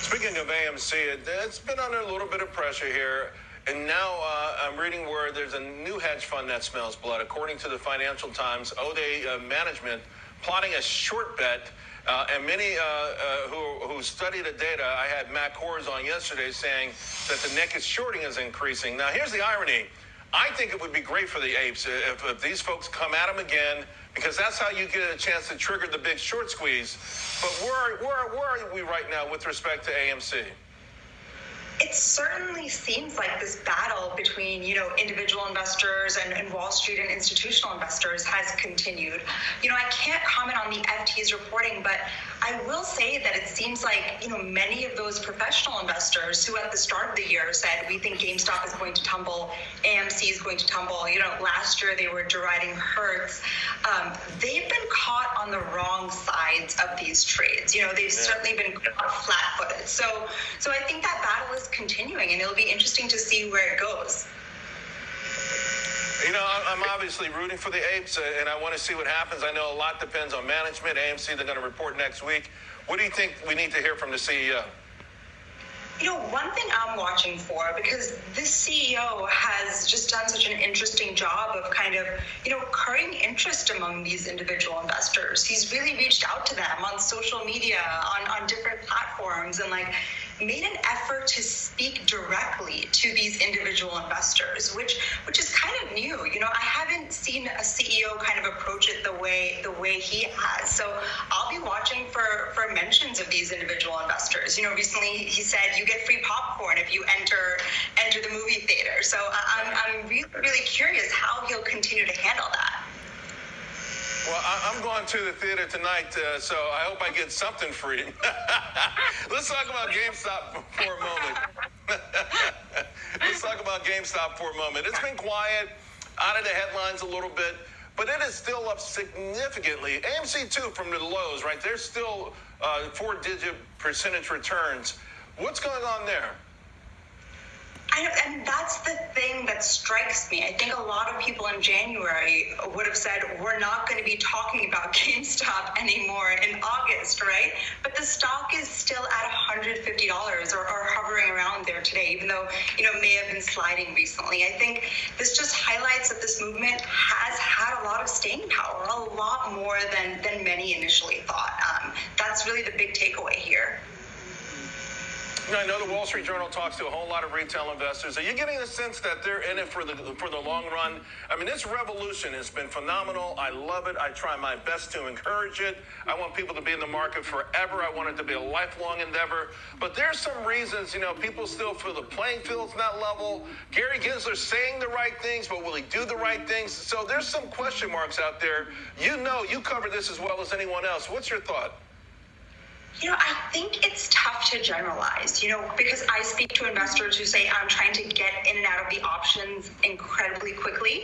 Speaking of AMC, it's been under a little bit of pressure here. And now I'm reading where there's a new hedge fund that smells blood. According to the Financial Times, O'Day Management plotting a short bet. And many who study the data, I had Matt Kors on yesterday saying that the naked shorting is increasing. Now, here's the irony. I think it would be great for the apes if these folks come at them again, because that's how you get a chance to trigger the big short squeeze. But where are we right now with respect to AMC? It certainly seems like this battle between, individual investors and Wall Street and institutional investors has continued. I can't comment on the FT's reporting, but I will say that it seems like, many of those professional investors who at the start of the year said, we think GameStop is going to tumble, AMC is going to tumble. Last year they were deriding Hertz. They've been caught on the wrong sides of these trades. They've certainly been caught flat-footed. So I think that battle is continuing, and it'll be interesting to see where it goes. I'm obviously rooting for the apes, and I want to see what happens. I know a lot depends on management. AMC, they're going to report next week. What do you think we need to hear from the CEO? One thing I'm watching for, because this CEO has just done such an interesting job of kind of, currying interest among these individual investors. He's really reached out to them on social media, on different platforms, and made an effort to speak directly to these individual investors, which is kind of new. I haven't seen a CEO kind of approach it the way he has. So I'll be watching for mentions of these individual investors. Recently he said you get free popcorn if you enter the movie theater. So I'm really, really curious how he'll continue to handle that. Well, I'm going to the theater tonight, so I hope I get something free. Let's talk about GameStop for a moment. It's been quiet, out of the headlines a little bit, but it is still up significantly. AMC, too, from the lows, right? There's still 4-digit percentage returns. What's going on there? And that's the thing that strikes me. I think a lot of people in January would have said, we're not going to be talking about GameStop anymore in August, right? But the stock is still at $150 or hovering around there today, even though, it may have been sliding recently. I think this just highlights that this movement has had a lot of staying power, a lot more than many initially thought. That's really the big takeaway here. I know the Wall Street Journal talks to a whole lot of retail investors. Are you getting the sense that they're in it for the long run? I mean, this revolution has been phenomenal. I love it. I try my best to encourage it. I want people to be in the market forever. I want it to be a lifelong endeavor. But there's some reasons, people still feel the playing field's not level. Gary Gensler's saying the right things, but will he do the right things? So there's some question marks out there. You cover this as well as anyone else. What's your thought? I think it's tough to generalize, because I speak to investors who say I'm trying to get in and out of the options incredibly quickly,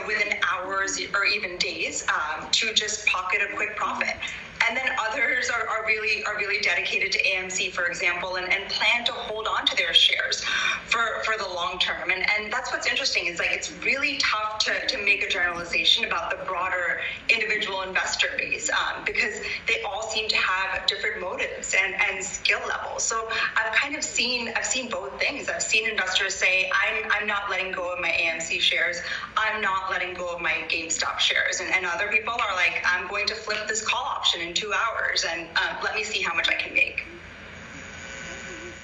within hours or even days, to just pocket a quick profit. And then others are really dedicated to AMC, for example, and plan to hold on to their shares for the long term. And that's what's interesting is it's really tough to make a generalization about the broader individual investor base, because they all seem to have different motives and skill levels. So I've seen both things. I've seen investors say, I'm not letting go of my AMC shares. I'm not letting go of my GameStop shares. And other people are like, I'm going to flip this call option in 2 hours and let me see how much I can make.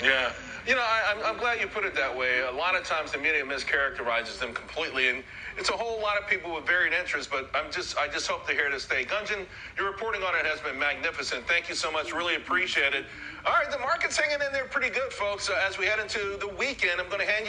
Yeah. I'm glad you put it that way. A lot of times the media mischaracterizes them completely, and it's a whole lot of people with varied interests, but I just hope to hear this stay. Gunjan, your reporting on it has been magnificent. Thank you so much. Really appreciate it. All right, the market's hanging in there pretty good, folks. As we head into the weekend, I'm going to hand you